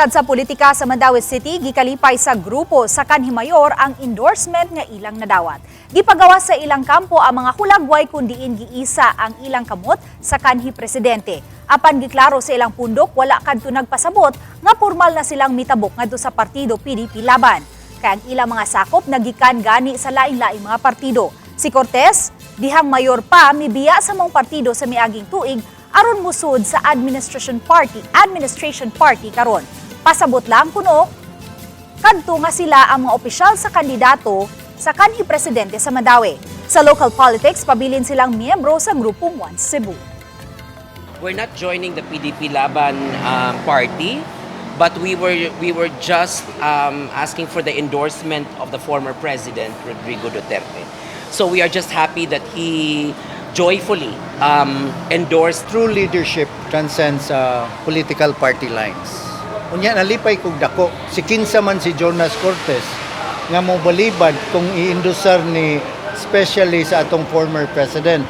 Natad sa politika sa Mandaue City, gikalipay sa grupo sa kanhi mayor ang endorsement nga ilang nadawat. Gipagawas sa ilang kampo ang mga hulagway kun diin giisa ang ilang kamot sa kanhi presidente. Apan giklaro sa ilang pundok wala kadto nagpasabot nga formal na silang mitabok ngadto sa partido PDP laban. Kaya ang ilang mga sakop nagikan gani sa lain-laing mga partido. Si Cortez, dihang mayor pa mibiya sa mong partido sa miaging tuig aron musud sa administration party karon. Pasabot lang kuno kadto nga sila ang mga opisyal sa kandidato sa kanhi presidente sa Mandaue. Sa local politics, pabilin silang miyembro sa grupo One Cebu. We're not joining the PDP Laban party, but we were just asking for the endorsement of the former president Rodrigo Duterte. So we are just happy that he joyfully endorsed. True leadership transcends political party lines. Unya nalipay kog dako si kinsa man si Jonas Cortez nga mo balibad kung i-endorser ni especially sa atong former president.